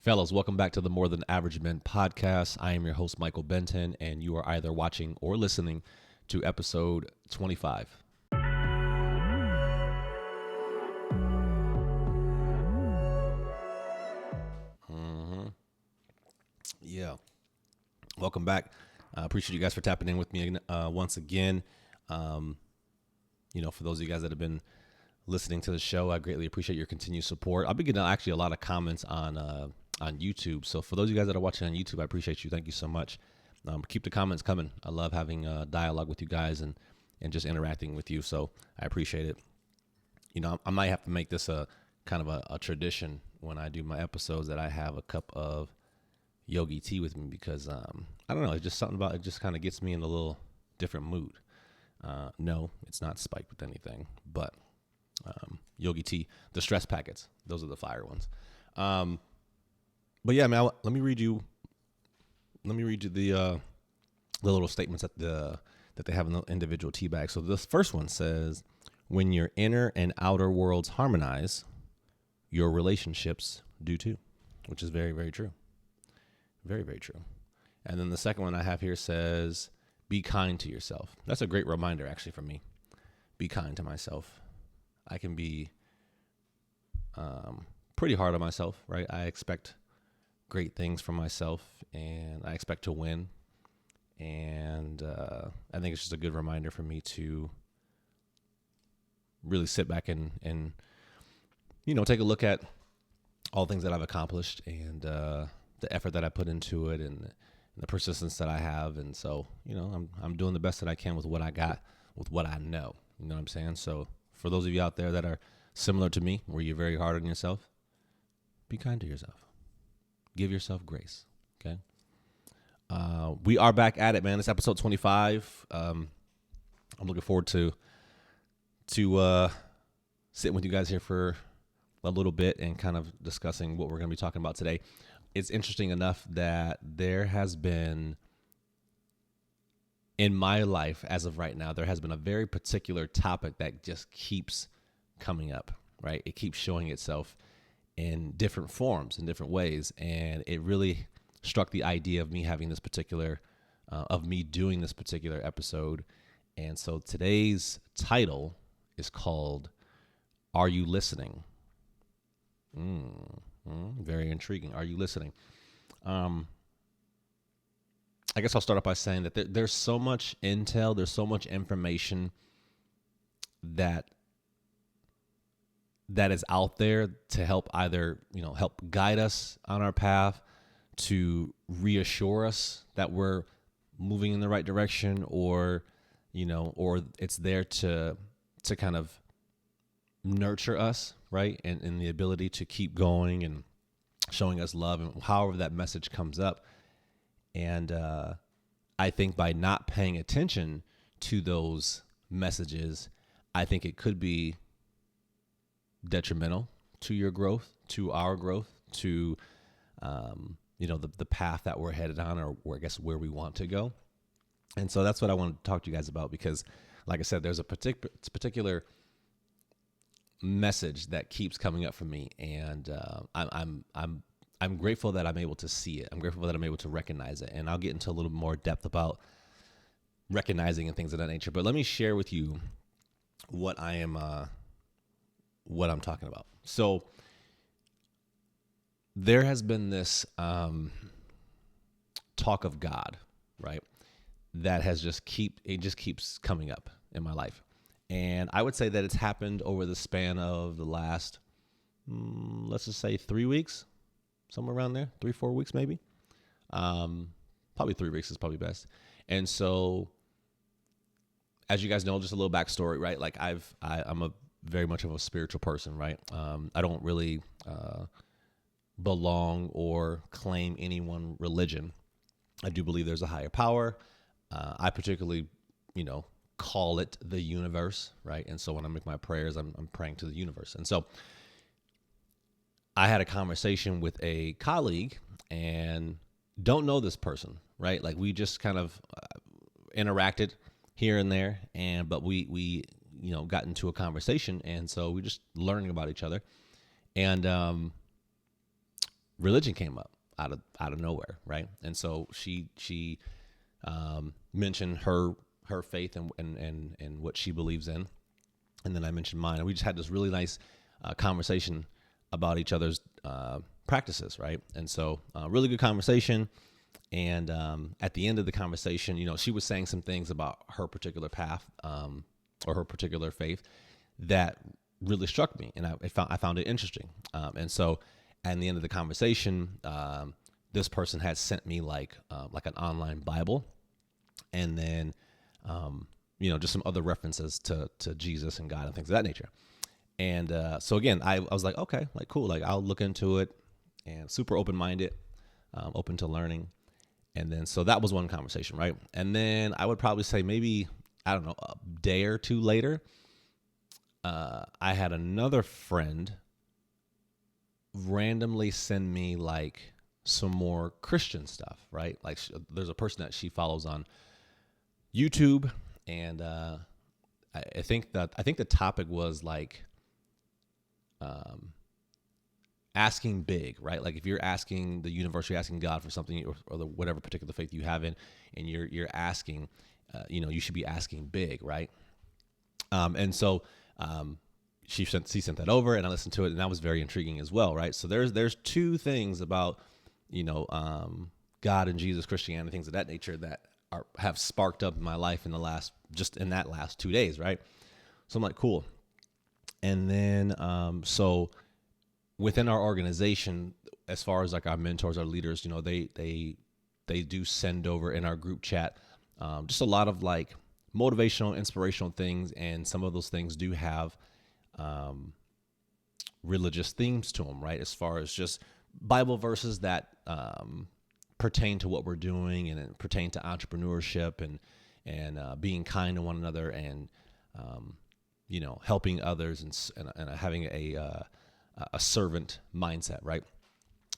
Fellas, welcome back to the More Than Average Men podcast. I am your host, Michael Benton, and you are either watching or listening to episode 25. Yeah. Welcome back. I appreciate you guys for tapping in with me once again. For those of you guys that have been listening to the show, I greatly appreciate your continued support. I've been getting actually a lot of comments on YouTube. So for those of you guys that are watching on YouTube, I appreciate you. Thank you so much. Keep the comments coming. I love having dialogue with you guys and just interacting with you. So I appreciate it. I might have to make this a kind of a tradition when I do my episodes that I have a cup of yogi tea with me because I don't know, it's just something about it just kind of gets me in a little different mood. No, it's not spiked with anything, but yogi tea, the stress packets, those are the fire ones. But yeah, man, let me read you the little statements that they have in the individual tea bags. So this first one says, when your inner and outer worlds harmonize, your relationships do too, which is very, very true. Very, very true. And then the second one I have here says, be kind to yourself. That's a great reminder, actually, for me. Be kind to myself. I can be pretty hard on myself, right? I expect great things from myself, and I expect to win. And I think it's just a good reminder for me to really sit back and take a look at all the things that I've accomplished and the effort that I put into it and the persistence that I have. And so, I'm doing the best that I can with what I got, with what I know. You know what I'm saying? So for those of you out there that are similar to me, where you're very hard on yourself, be kind to yourself. Give yourself grace. Okay. We are back at it, man. It's episode 25. I'm looking forward to sitting with you guys here for a little bit and kind of discussing what we're going to be talking about today. It's interesting enough that there has been, in my life as of right now, there has been a very particular topic that just keeps coming up, right? It keeps showing itself in different forms, in different ways. And it really struck the idea of me having this particular, of me doing this particular episode. And so today's title is called, Are You Listening? Very intriguing. Are you listening? I guess I'll start off by saying that there's so much intel, there's so much information that is out there to help either, help guide us on our path, to reassure us that we're moving in the right direction, or it's there to kind of nurture us, right? And the ability to keep going and showing us love, and however that message comes up. And I think by not paying attention to those messages, I think it could be detrimental to your growth, to our growth, to the path that we're headed on, or where we want to go. And so that's what I want to talk to you guys about, because like I said, there's a particular message that keeps coming up for me, and I'm grateful that I'm able to see it. I'm grateful that I'm able to recognize it, and I'll get into a little more depth about recognizing and things of that nature. But let me share with you what I'm talking about. So there has been this talk of God, right? That has just keeps coming up in my life. And I would say that it's happened over the span of the last, let's just say 3 weeks, somewhere around there, 3-4 weeks maybe. Probably 3 weeks is probably best. And so, as you guys know, just a little backstory, right? Like I'm a very much of a spiritual person, right? I don't really belong or claim any one religion. I do believe there's a higher power. I particularly, call it the universe, right? And so when I make my prayers, I'm praying to the universe. And so I had a conversation with a colleague, and don't know this person, right? Like we just kind of interacted here and there, but we got into a conversation, and so we just learning about each other. And religion came up out of nowhere, right? And so she mentioned her faith and what she believes in, and then I mentioned mine, and we just had this really nice conversation about each other's practices, right? And so really good conversation. And at the end of the conversation, she was saying some things about her particular path or her particular faith that really struck me, and I found it interesting. And so at the end of the conversation, this person had sent me like an online Bible, and then just some other references to Jesus and God and things of that nature. And so again, I was like, okay, like cool, like I'll look into it, and super open-minded, open to learning. And then so that was one conversation, right? And then I would probably say maybe, I don't know, a day or two later, I had another friend randomly send me like some more Christian stuff, right? Like there's a person that she follows on YouTube, and I think the topic was like asking big, right? Like if you're asking the universe, you're asking God for something, or whatever particular faith you have in, and you're asking, you should be asking big, right? And so she sent that over, and I listened to it, and that was very intriguing as well, right? So there's two things about God and Jesus, Christianity, things of that nature that have sparked up in my life in that last 2 days, right? So I'm like, cool. And then so within our organization, as far as like our mentors, our leaders, they do send over in our group chat just a lot of like motivational, inspirational things, and some of those things do have religious themes to them, right? As far as just Bible verses that pertain to what we're doing, and pertain to entrepreneurship and being kind to one another, and helping others, and having a servant mindset, right?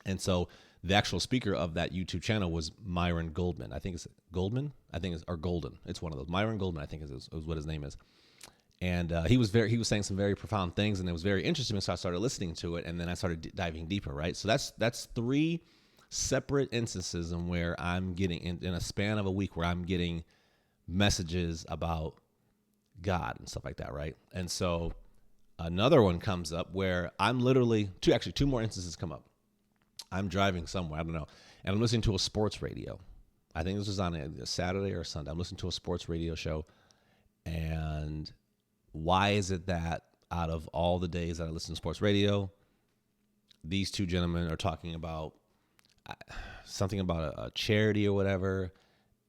And so the actual speaker of that YouTube channel was Myron Goldman. I think it's Goldman. Or Golden. It's one of those. Myron Goldman, I think is what his name is. And he was saying some very profound things, and it was very interesting. So I started listening to it, and then I started diving deeper, right? So that's three separate instances in where I'm getting in a span of a week where I'm getting messages about God and stuff like that, right? And so another one comes up where I'm literally two more instances come up. I'm driving somewhere, I don't know, and I'm listening to a sports radio. I think this was on a Saturday or a Sunday. I'm listening to a sports radio show, and why is it that out of all the days that I listen to sports radio, these two gentlemen are talking about something about a charity or whatever,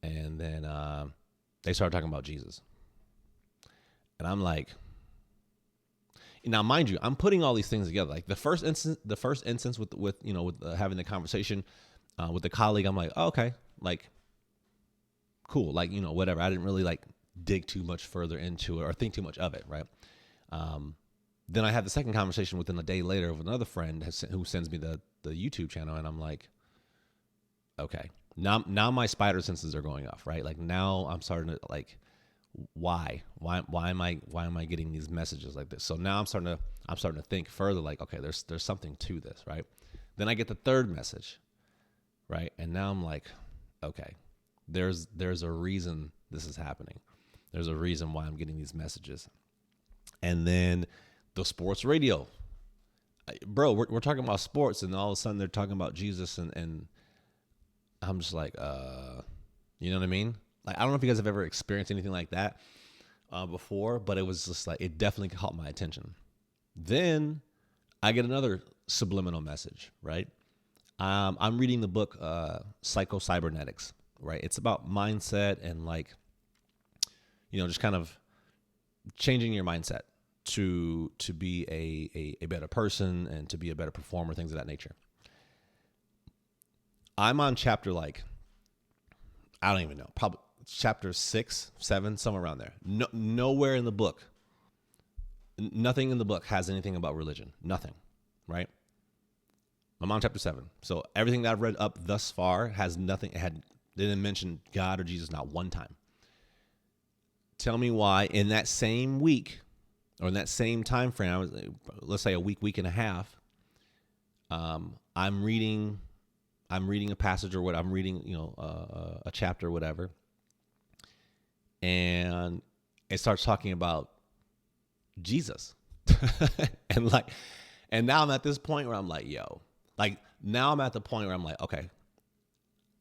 and then they started talking about Jesus. And I'm like, now mind you, I'm putting all these things together. Like the first instance with having the conversation with the colleague, I'm like, oh, okay, like cool, like whatever. I didn't really like dig too much further into it or think too much of it, right? Then I had the second conversation within a day later with another friend who sends me the YouTube channel, and I'm like, okay, now my spider senses are going off, right? Like now I'm starting to like, why am I getting these messages like this? So now I'm starting to think further, like, okay, there's something to this, right? Then I get the third message, right? And now I'm like, okay, there's a reason this is happening. There's a reason why I'm getting these messages. And then the sports radio, bro, we're talking about sports, and all of a sudden they're talking about Jesus, and I'm just like, you know what I mean? Like, I don't know if you guys have ever experienced anything like that before, but it was just like, it definitely caught my attention. Then I get another subliminal message, right? I'm reading the book Psycho-Cybernetics, right? It's about mindset and like, just kind of changing your mindset to be a better person and to be a better performer, things of that nature. I'm on chapter like, I don't even know, probably chapter 6, 7, somewhere around there. Nowhere in the book, nothing in the book has anything about religion. Nothing, right? I'm on chapter 7. So everything that I've read up thus far has nothing, didn't mention God or Jesus not one time. Tell me why in that same week or in that same time frame, let's say a week and a half, I'm reading a passage or what I'm reading, a chapter or whatever, and it starts talking about Jesus. and like, and now I'm at this point where I'm like, now I'm at the point where I'm like, okay,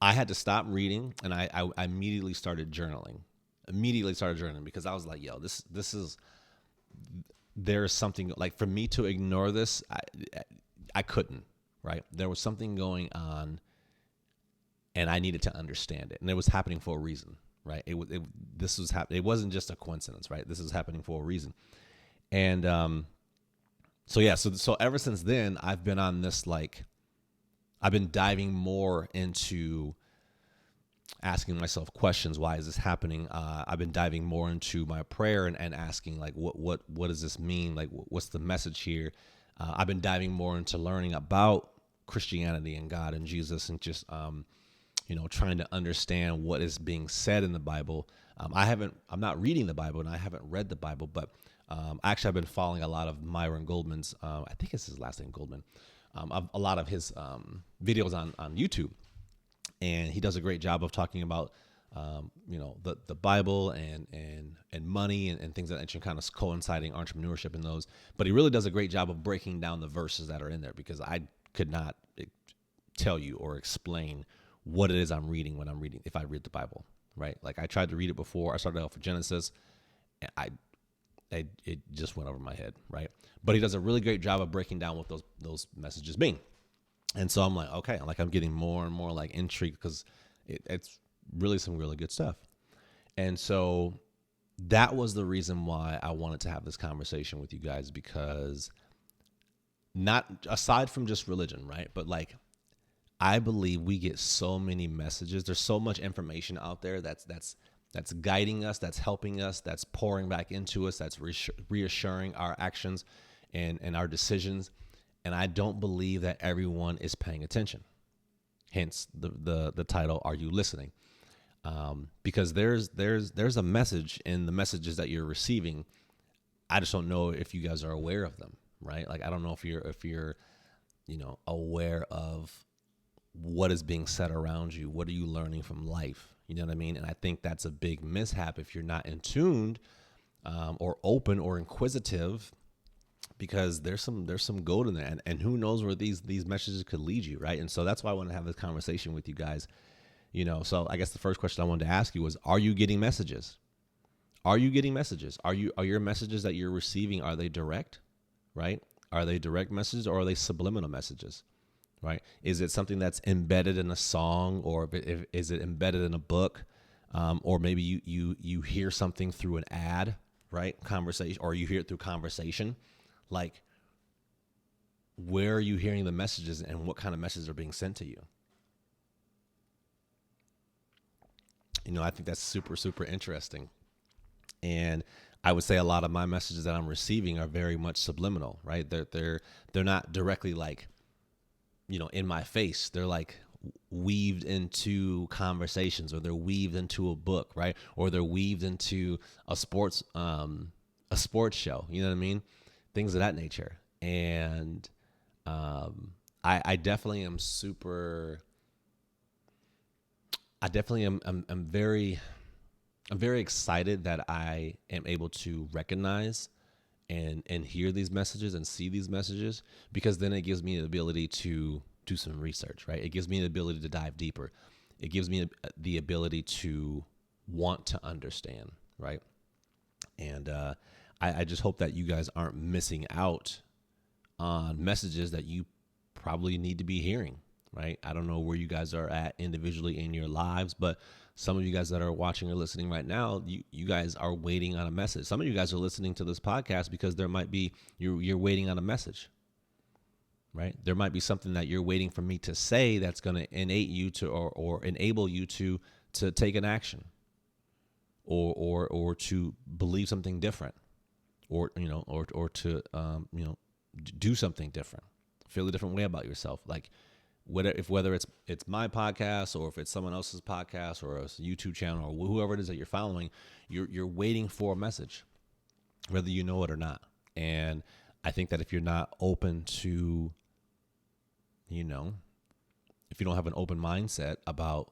I had to stop reading, and I immediately started journaling. Because I was like, this is, there's something, like, for me to ignore this, I couldn't, right? There was something going on, and I needed to understand it, and it was happening for a reason, right? This was happening. It wasn't just a coincidence, right? This is happening for a reason. And so ever since then, I've been on this, like, I've been diving more into asking myself questions. Why is this happening? I've been diving more into my prayer and asking, like, what does this mean? Like, what's the message here? I've been diving more into learning about Christianity and God and Jesus, and just trying to understand what is being said in the Bible. I'm not reading the Bible, and I haven't read the Bible, but actually I've been following a lot of Myron Goldman's, I think it's his last name, Goldman, a lot of his videos on YouTube. And he does a great job of talking about, the Bible and money and things that kind of coinciding entrepreneurship in those. But he really does a great job of breaking down the verses that are in there, because I could not tell you or explain what it is I'm reading if I read the Bible, right? Like, I tried to read it before. I started off with Genesis, and it just went over my head, right? But he does a really great job of breaking down what those messages mean. And so I'm like, okay, I'm getting more and more, like, intrigued, because it's really some really good stuff. And so that was the reason why I wanted to have this conversation with you guys, because not aside from just religion, right? But, like, I believe we get so many messages. There's so much information out there that's guiding us, that's helping us, that's pouring back into us, that's reassuring our actions and our decisions. And I don't believe that everyone is paying attention. Hence the title, Are You Listening? Because there's a message in the messages that you're receiving. I just don't know if you guys are aware of them, right? Like, I don't know if you're aware of what is being said around you. What are you learning from life? You know what I mean? And I think that's a big mishap if you're not in tuned or open or inquisitive, because there's some gold in there, and who knows where these messages could lead you, right? And so that's why I want to have this conversation with you guys. So I guess the first question I wanted to ask you was, are you getting messages? Are you getting messages? Are your messages that you're receiving, are they direct, right? Are they direct messages, or are they subliminal messages, right? Is it something that's embedded in a song, or is it embedded in a book, or maybe you hear something through an ad, right? Conversation, or you hear it through conversation. Like, where are you hearing the messages, and what kind of messages are being sent to you? I think that's super, super interesting. And I would say a lot of my messages that I'm receiving are very much subliminal, right? They're not directly, like, in my face. They're, like, weaved into conversations, or they're weaved into a book, right? Or they're weaved into a sports show. You know what I mean? Things of that nature. And I definitely am I'm very excited that I am able to recognize and hear these messages and see these messages, because then it gives me the ability to do some research, right? It gives me the ability to dive deeper. It gives me the ability to want to understand, right? And I just hope that you guys aren't missing out on messages that you probably need to be hearing, right? I don't know where you guys are at individually in your lives, but some of you guys that are watching or listening right now, you guys are waiting on a message. Some of you guys are listening to this podcast because there might be, you're waiting on a message, right? There might be something that you're waiting for me to say that's going to innate you to, or enable you to take an action, or to believe something different, or to do something different, feel a different way about yourself. Like, whether it's my podcast, or if it's someone else's podcast, or a YouTube channel, or whoever it is that you're following, you're waiting for a message, whether you know it or not. And I think that if you're not open to you know, if you don't have an open mindset about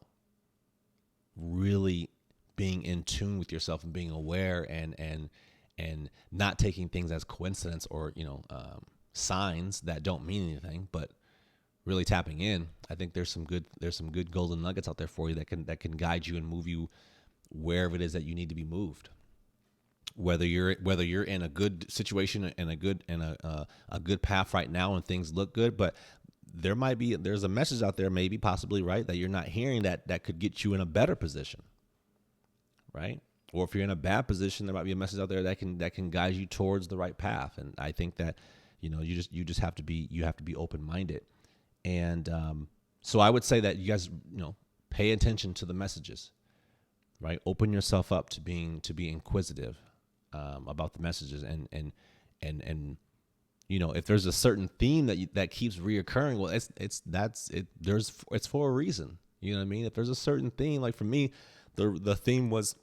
really being in tune with yourself and being aware and not taking things as coincidence or signs that don't mean anything, but really tapping in, I think there's some good golden nuggets out there for you that can guide you and move you wherever it is that you need to be moved. Whether you're in a good situation and a good path right now and things look good, but there's a message out there, maybe possibly, right, that you're not hearing that could get you in a better position, right? Or if you're in a bad position, there might be a message out there that can guide you towards the right path. And I think that you just have to be open minded. And so I would say that you guys pay attention to the messages, right? Open yourself up to be inquisitive about the messages, and if there's a certain theme that keeps reoccurring, well, it's for a reason. You know what I mean? If there's a certain theme, like for me, the theme was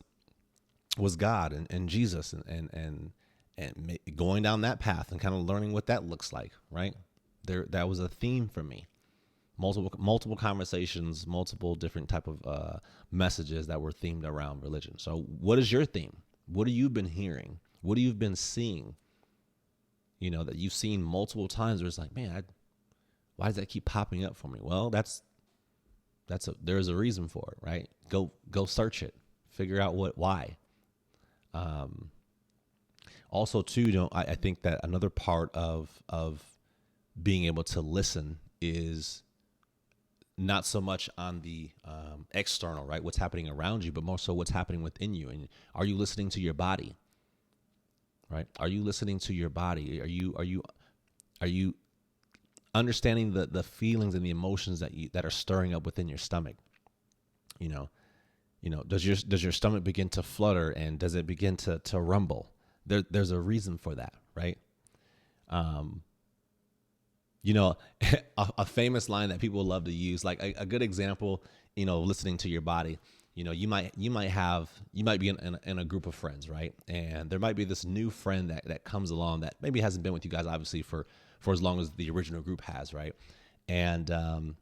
God and Jesus and going down that path and kind of learning what that looks like, right? That was a theme for me. Multiple conversations, multiple different type of messages that were themed around religion. So what is your theme? What have you been hearing? What have you been seeing? That you've seen multiple times where it's like, man, why does that keep popping up for me? Well, there's a reason for it, right? Go search it, figure out why. Also too, I think that another part of being able to listen is not so much on the external, right? What's happening around you, but more so what's happening within you. And are you listening to your body? Right? Are you listening to your body? Are you understanding the feelings and the emotions that are stirring up within your stomach? Does your stomach begin to flutter, and does it begin to rumble? There's a reason for that, right? A famous line that people love to use, like a good example, listening to your body. You might be in a group of friends, right? And there might be this new friend that comes along that maybe hasn't been with you guys, obviously, for as long as the original group has, right? And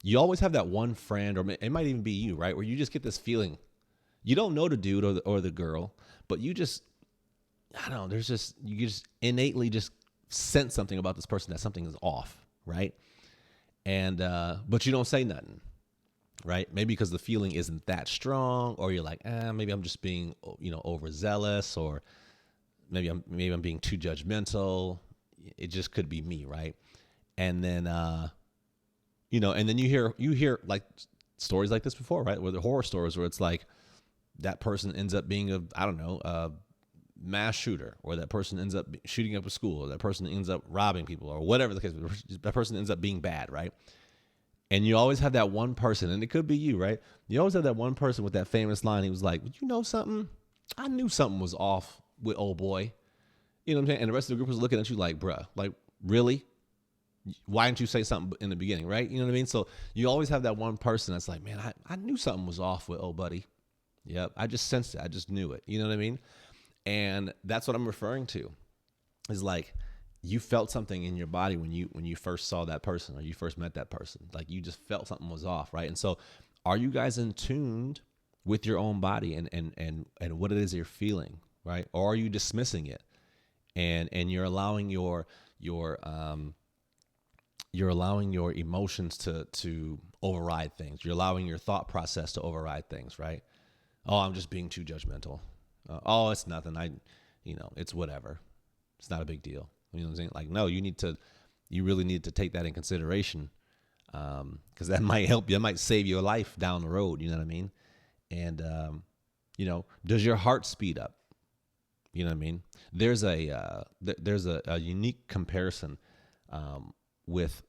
you always have that one friend, or it might even be you, right? Where you just get this feeling. You don't know the dude or the girl, but you just, I don't know, you just innately just sense something about this person, that something is off, right? And but you don't say nothing, right? Maybe because the feeling isn't that strong, or you're like, maybe I'm just being overzealous, or maybe I'm being too judgmental. It just could be me, right? And then and then you hear like stories like this before, right? Where the horror stories where it's like that person ends up being a mass shooter, or that person ends up shooting up a school, or that person ends up robbing people, or whatever the case. That person ends up being bad, right? And you always have that one person, and it could be you, right? You always have that one person with that famous line. He was like, "You know something? I knew something was off with old boy." You know what I'm saying? And the rest of the group was looking at you like, "Bruh, like really? Why didn't you say something in the beginning?" Right? You know what I mean? So you always have that one person that's like, "Man, I knew something was off with old buddy. Yep, I just sensed it. I just knew it." You know what I mean? And that's what I'm referring to, is like you felt something in your body when you first saw that person, or you first met that person. Like you just felt something was off, right? And so are you guys in tuned with your own body and what it is you're feeling, right? Or are you dismissing it and you're allowing your emotions to override things. You're allowing your thought process to override things, right? Oh, I'm just being too judgmental. Oh, it's nothing. It's whatever. It's not a big deal. You know what I'm saying? Like, no, you really need to take that in consideration, because that might help you. That might save your life down the road. You know what I mean? And, does your heart speed up? You know what I mean? There's a unique comparison with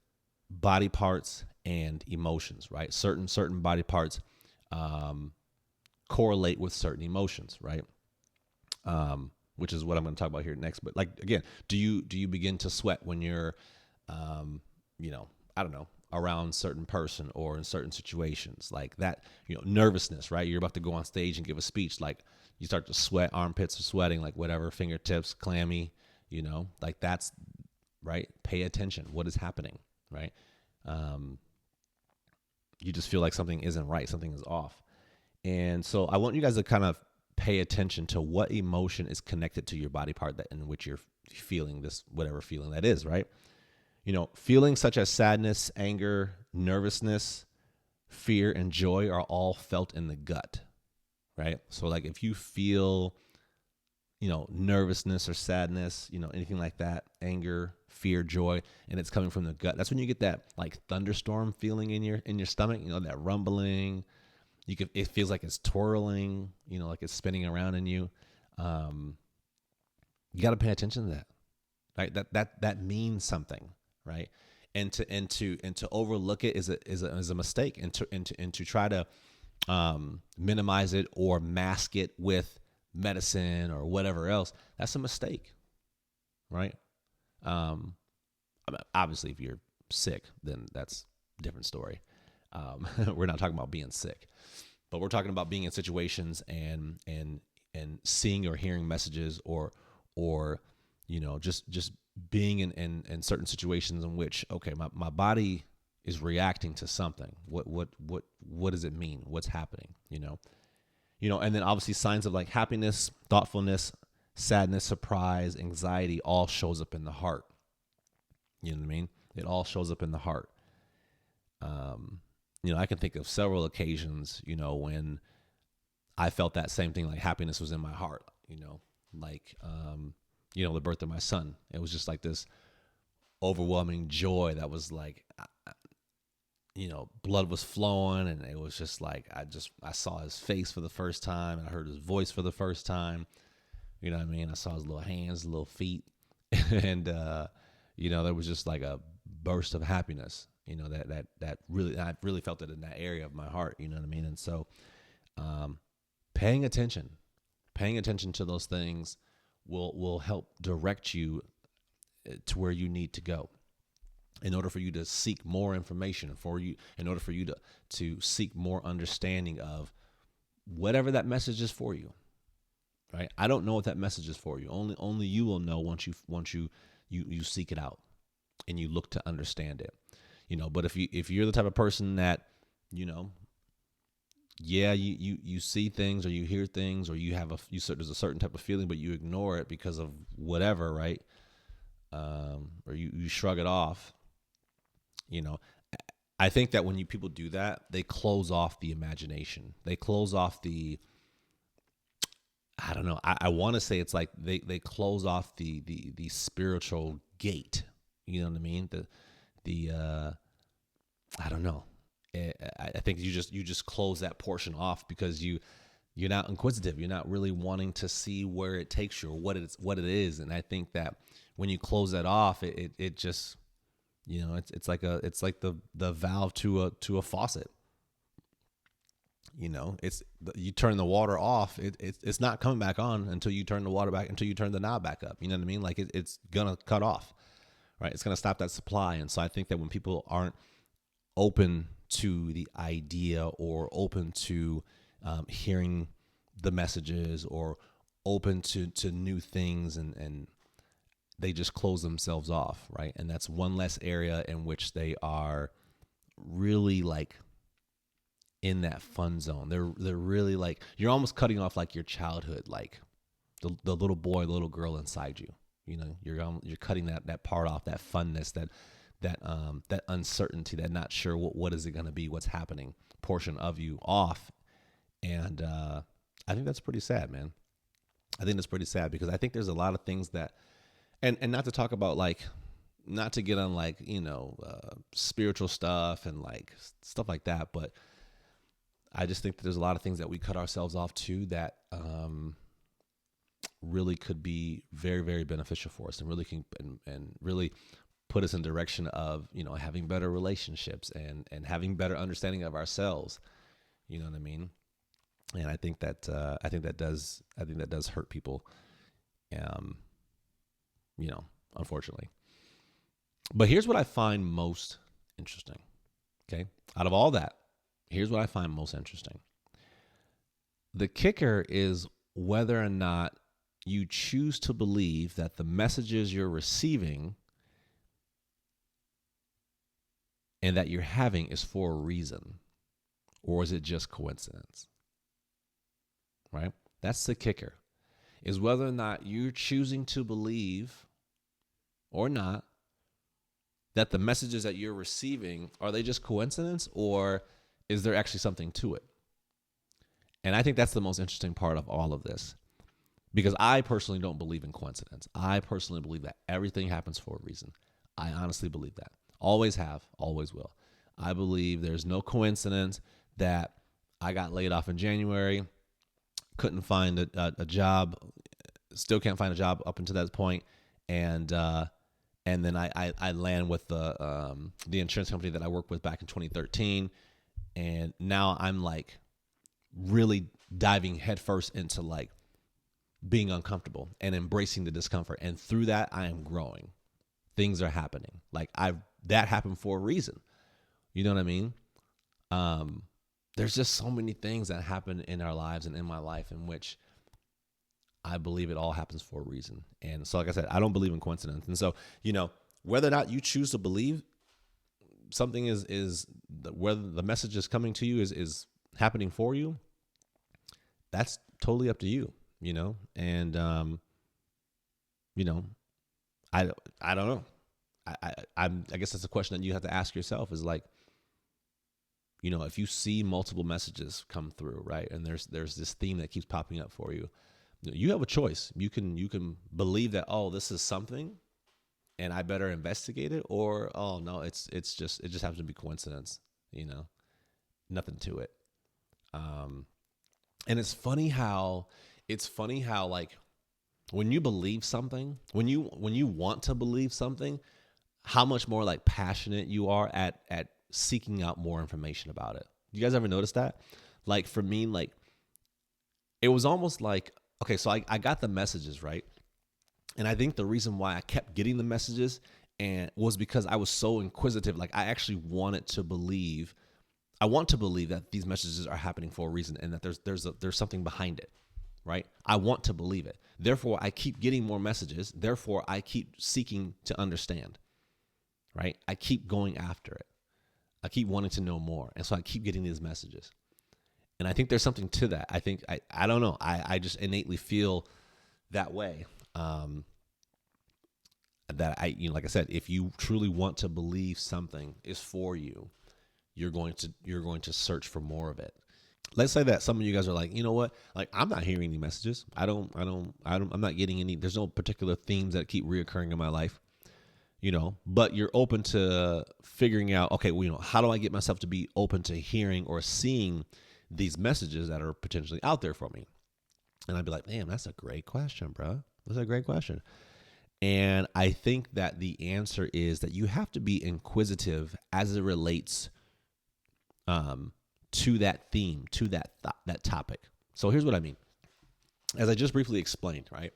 body parts and emotions, right? Certain body parts correlate with certain emotions, right? Which is what I'm going to talk about here next. But like, again, do you begin to sweat when you're, I don't know, around certain person or in certain situations like that, nervousness, right? You're about to go on stage and give a speech. Like you start to sweat, armpits are sweating, like whatever, fingertips clammy, like that's right. Pay attention. What is happening, right? Um, you just feel like something isn't right, something is off. And so I want you guys to kind of pay attention to what emotion is connected to your body part that in which you're feeling this, whatever feeling that is, right? Feelings such as sadness, anger, nervousness, fear, and joy are all felt in the gut, right? So like if you feel, nervousness or sadness, anything like that, anger, fear, joy, and it's coming from the gut, that's when you get that like thunderstorm feeling in your stomach, that rumbling. It feels like it's twirling, like it's spinning around in you. You got to pay attention to that, right? That means something, right? And to overlook it is a mistake, and to try to minimize it or mask it with medicine or whatever else, that's a mistake, right? Obviously, if you're sick, then that's a different story. We're not talking about being sick, but we're talking about being in situations and seeing or hearing messages or just being in certain situations in which, okay, my body is reacting to something. What does it mean? What's happening? And then obviously signs of like happiness, thoughtfulness, sadness, surprise, anxiety all shows up in the heart. You know what I mean? It all shows up in the heart. I can think of several occasions, when I felt that same thing, like happiness was in my heart, like, the birth of my son. It was just like this overwhelming joy that was like, blood was flowing, and it was just like, I saw his face for the first time, and I heard his voice for the first time. You know what I mean? I saw his little hands, little feet, and, there was just like a burst of happiness, that really, I really felt it in that area of my heart, you know what I mean? And so, paying attention to those things will help direct you to where you need to go in order for you to seek more information, in order for you to seek more understanding of whatever that message is for you, right? I don't know what that message is for you. Only you will know once you seek it out and you look to understand it. But if you're the type of person that, you see things or you hear things or there's a certain type of feeling, but you ignore it because of whatever, right? Or you shrug it off. I think that when people do that, they close off the imagination. They close off I don't know. I want to say it's like they close off the spiritual gate. You know what I mean? I don't know. I think you just close that portion off because you're not inquisitive. You're not really wanting to see where it takes you or what it is. And I think that when you close that off, it just, it's like the valve to a faucet. You turn the water off, it's not coming back on until you turn the water back, until you turn the knob back up. You know what I mean? Like it's gonna cut off, right? It's gonna stop that supply. And so I think that when people aren't open to the idea or open to hearing the messages or open to new things, and they just close themselves off, right? And that's one less area in which they are really like in that fun zone. They're really like, you're almost cutting off like your childhood, like the little boy, little girl inside you. You're cutting that part off, that funness, that uncertainty, that not sure what is it going to be, what's happening portion of you off. And I think that's pretty sad, man. I think that's pretty sad because I think there's a lot of things that, and not to talk about like, not to get on like, spiritual stuff and like stuff like that, but I just think that there's a lot of things that we cut ourselves off to that really could be very, very beneficial for us, and really can and really put us in direction of having better relationships and having better understanding of ourselves. You know what I mean? And I think that does hurt people. Unfortunately. But here's what I find most interesting. Okay, out of all that, here's what I find most interesting. The kicker is whether or not you choose to believe that the messages you're receiving and that you're having is for a reason, or is it just coincidence? Right? That's the kicker, is whether or not you're choosing to believe or not that the messages that you're receiving, are they just coincidence, or is there actually something to it? And I think that's the most interesting part of all of this, because I personally don't believe in coincidence. I personally believe that everything happens for a reason. I honestly believe that. Always have, always will. I believe there's no coincidence that I got laid off in January, couldn't find a job, still can't find a job up until that point, and then I land with the insurance company that I worked with back in 2013, and now I'm like really diving headfirst into like being uncomfortable and embracing the discomfort, and through that I am growing. Things are happening. Like that happened for a reason. You know what I mean? There's just so many things that happen in our lives and in my life in which I believe it all happens for a reason. And so, like I said, I don't believe in coincidence. And so, whether or not you choose to believe something is whether the message is coming to you is happening for you, that's totally up to you, And, I don't know. I guess that's a question that you have to ask yourself, is like, if you see multiple messages come through, right, and there's this theme that keeps popping up for you, you have a choice. You can believe that, oh, this is something, and I better investigate it, or, oh no, it just happens to be coincidence, nothing to it. And it's funny how like when you believe something, when you want to believe something, how much more like passionate you are at seeking out more information about it. You guys ever notice that? Like for me, like it was almost like, okay, so I got the messages, right? And I think the reason why I kept getting the messages was because I was so inquisitive. Like I actually wanted to believe. I want to believe that these messages are happening for a reason, and that there's something behind it, right? I want to believe it. Therefore, I keep getting more messages. Therefore, I keep seeking to understand, right? I keep going after it. I keep wanting to know more. And so I keep getting these messages. And I think there's something to that. I think, I don't know. I just innately feel that way. That like I said, if you truly want to believe something is for you, you're going to search for more of it. Let's say that some of you guys are like, you know what? Like I'm not hearing any messages. I'm not getting any. There's no particular themes that keep reoccurring in my life, But you're open to figuring out, okay, well, how do I get myself to be open to hearing or seeing these messages that are potentially out there for me? And I'd be like, damn, that's a great question, bro. That's a great question. And I think that the answer is that you have to be inquisitive as it relates to that theme, to that topic. So here's what I mean. As I just briefly explained, right?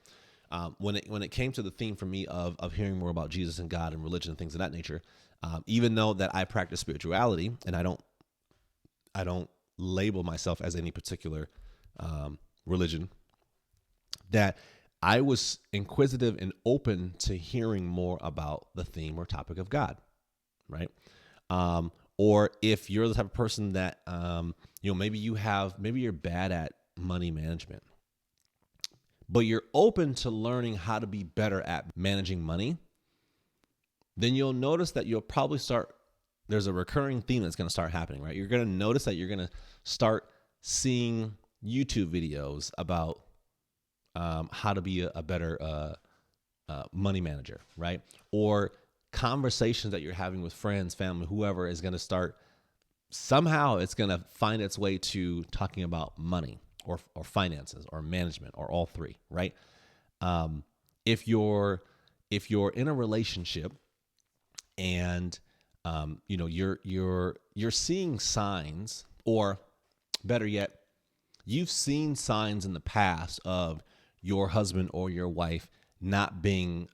When it came to the theme for me of hearing more about Jesus and God and religion and things of that nature, even though that I practice spirituality and I don't label myself as any particular religion, that I was inquisitive and open to hearing more about the theme or topic of God, right? Or if you're the type of person that, maybe you're bad at money management, but you're open to learning how to be better at managing money, then you'll notice that you'll probably there's a recurring theme that's going to start happening, right? You're going to notice that you're going to start seeing YouTube videos about how to be a better money manager, right? Or conversations that you're having with friends, family, whoever is going to start, somehow it's going to find its way to talking about money or finances or management or all three, right? If you're in a relationship and you're seeing signs, or better yet, you've seen signs in the past of your husband or your wife not being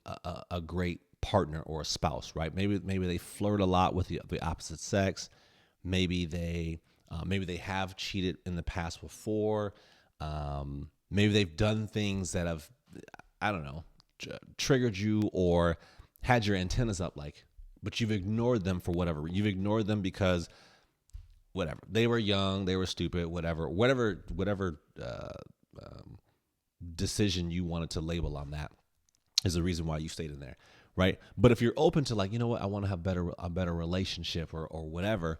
a great partner or a spouse, right? Maybe they flirt a lot with the opposite sex. Maybe they have cheated in the past before. Maybe they've done things that have, I don't know, triggered you or had your antennas up like but you've ignored them for whatever. You've ignored them because whatever. They were young, they were stupid, whatever decision you wanted to label on that is the reason why you stayed in there, right? But if you're open to like, you know what, I want to have a better relationship or whatever,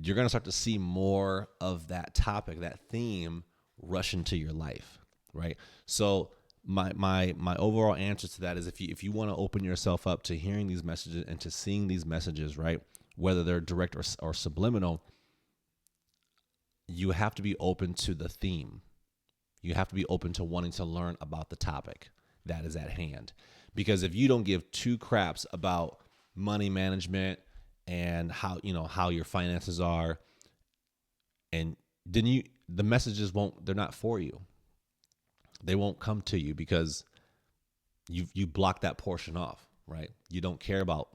you're going to start to see more of that topic, that theme rush into your life, right? So my overall answer to that is if you want to open yourself up to hearing these messages and to seeing these messages, right, whether they're direct or subliminal, you have to be open to the theme. You have to be open to wanting to learn about the topic that is at hand. Because if you don't give two craps about money management and how your finances are, and then the messages they're not for you. They won't come to you because you block that portion off, right? You don't care about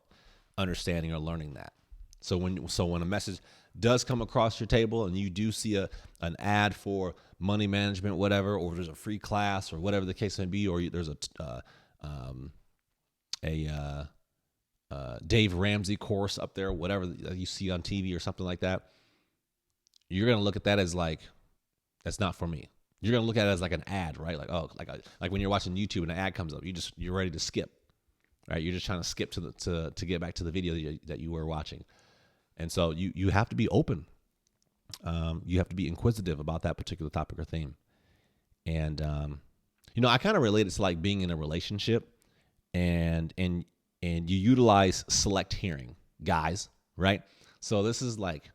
understanding or learning that. So when a message does come across your table and you do see an ad for money management, whatever, or there's a free class or whatever the case may be, or there's a Dave Ramsey course up there, whatever you see on TV or something like that, you're going to look at that as like, that's not for me. You're going to look at it as like an ad, right? Like, oh, like when you're watching YouTube and an ad comes up, you're ready to skip, right? You're just trying to skip to get back to the video that you were watching. And so you have to be open. You have to be inquisitive about that particular topic or theme. And, I kind of relate it to like being in a relationship and you utilize select hearing, guys, right? So this is like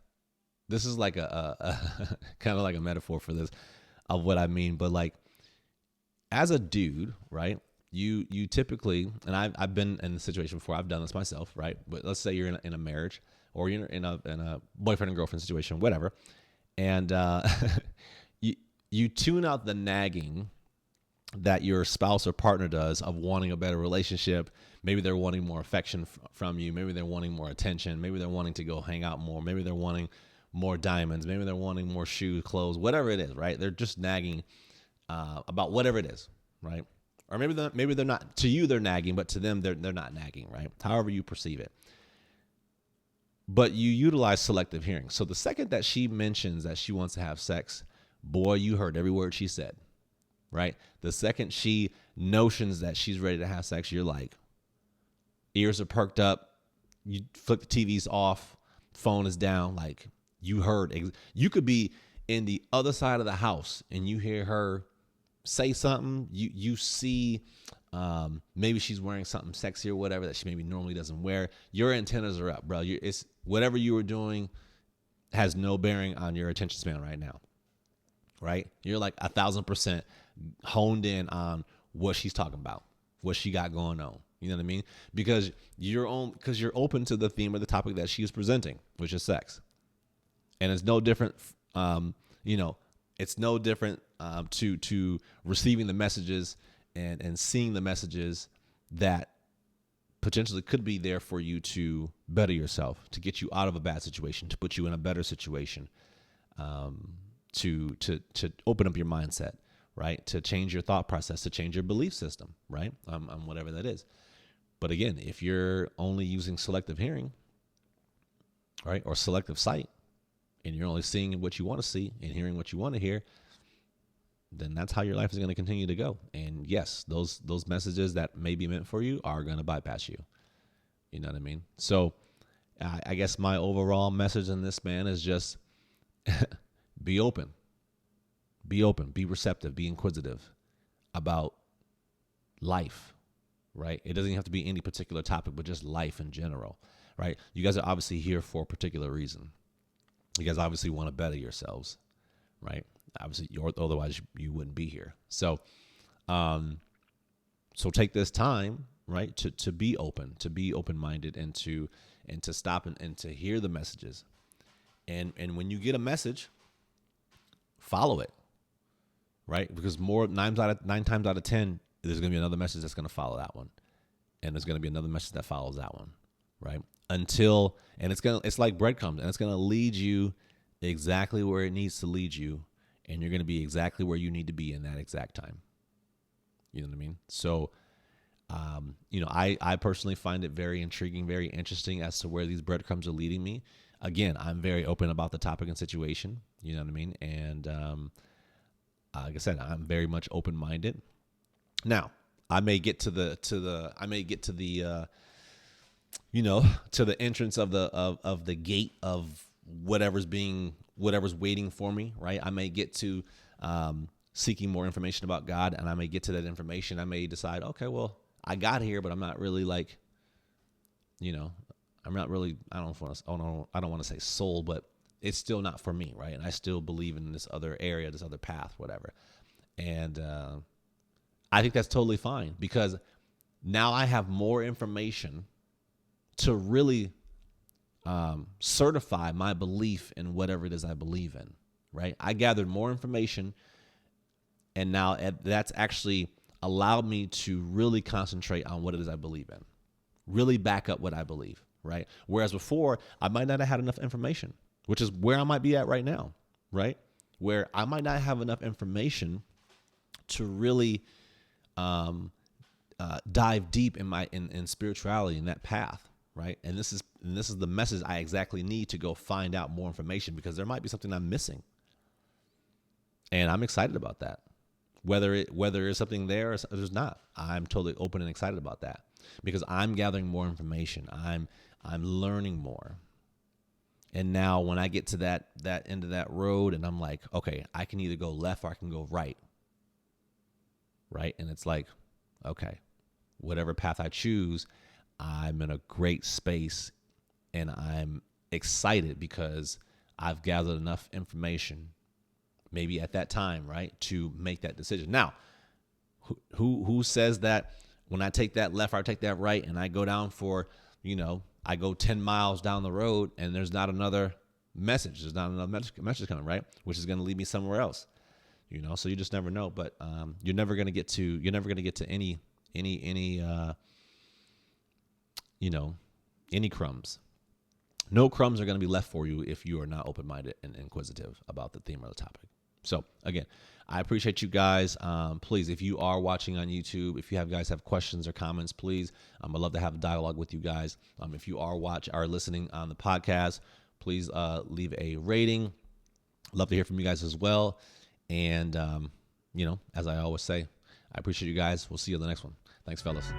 a kind of like a metaphor for this of what I mean. But like as a dude, right, you typically, and I've been in the situation before, I've done this myself, right? But let's say you're in a marriage or you're in a boyfriend and girlfriend situation, whatever. And you tune out the nagging that your spouse or partner does of wanting a better relationship. Maybe they're wanting more affection from you. Maybe they're wanting more attention. Maybe they're wanting to go hang out more. Maybe they're wanting more diamonds. Maybe they're wanting more shoes, clothes, whatever it is, right? They're just nagging about whatever it is, right? Or maybe they're not, to you they're nagging, but to them they're not nagging, right? However you perceive it. But you utilize selective hearing. So the second that she mentions that she wants to have sex, boy, you heard every word she said, right? The second she notions that she's ready to have sex, you're like, ears are perked up, you flick the TVs off, phone is down, like you heard. You could be in the other side of the house and you hear her say something, you see maybe she's wearing something sexy or whatever that she maybe normally doesn't wear. Your antennas are up, bro. It's whatever you were doing has no bearing on your attention span right now, right? You're like 1,000% honed in on what she's talking about, what she got going on. You know what I mean? Because you're open to the theme or the topic that she is presenting, which is sex, and it's no different. It's no different to receiving the messages and seeing the messages that potentially could be there for you to better yourself, to get you out of a bad situation, to put you in a better situation, to open up your mindset, right? To change your thought process, to change your belief system, right? On whatever that is. But again, if you're only using selective hearing, right, or selective sight, and you're only seeing what you want to see and hearing what you want to hear, then that's how your life is going to continue to go. And yes, those messages that may be meant for you are going to bypass you. You know what I mean? So I guess my overall message in this, man, is just be open, be receptive, be inquisitive about life, right? It doesn't have to be any particular topic, but just life in general, right? You guys are obviously here for a particular reason. You guys obviously want to better yourselves, right? Obviously, otherwise you wouldn't be here. So, so take this time, right, to be open, to be open-minded, and to stop and to hear the messages. And when you get a message, follow it, right? Because 9 times out of 10, there's going to be another message that's going to follow that one, and there's going to be another message that follows that one, right? It's like breadcrumbs, and it's going to lead you exactly where it needs to lead you, and you're going to be exactly where you need to be in that exact time. You know what I mean? So I personally find it very intriguing, very interesting as to where these breadcrumbs are leading me. Again, I'm very open about the topic and situation. You know what I mean? And like I said, I'm very much open-minded. Now, I may get to the to the entrance of the gate of whatever's waiting for me, right? I may get to seeking more information about God, and I may get to that information. I may decide, okay, well, I got here, but I'm not really like, I'm not really. I don't want to say soul, but it's still not for me, right? And I still believe in this other area, this other path, whatever. And I think that's totally fine, because now I have more information to really certify my belief in whatever it is I believe in, right? I gathered more information, and now that's actually allowed me to really concentrate on what it is I believe in, really back up what I believe, right? Whereas before, I might not have had enough information, which is where I might be at right now, right? Where I might not have enough information to really dive deep in spirituality, in that path, right? And this is the message I exactly need to go find out more information, because there might be something I'm missing, and I'm excited about that. Whether there's something there or there's not, I'm totally open and excited about that, because I'm gathering more information. I'm learning more. And now when I get to that end of that road, and I'm like, okay, I can either go left or I can go right. Right? And it's like, okay, whatever path I choose, I'm in a great space, and I'm excited because I've gathered enough information, maybe at that time, right, to make that decision. Now, who says that when I take that left or I take that right and I go down for, I go 10 miles down the road and there's not another message. There's not another message coming, right? Which is going to lead me somewhere else, so you just never know. But you're never going to get to any crumbs. No crumbs are going to be left for you if you are not open-minded and inquisitive about the theme or the topic. So again, I appreciate you guys. Please, if you are watching on YouTube, if you guys have questions or comments, please, I'd love to have a dialogue with you guys. If you are listening on the podcast, please leave a rating. Love to hear from you guys as well. And, as I always say, I appreciate you guys. We'll see you in the next one. Thanks, fellas.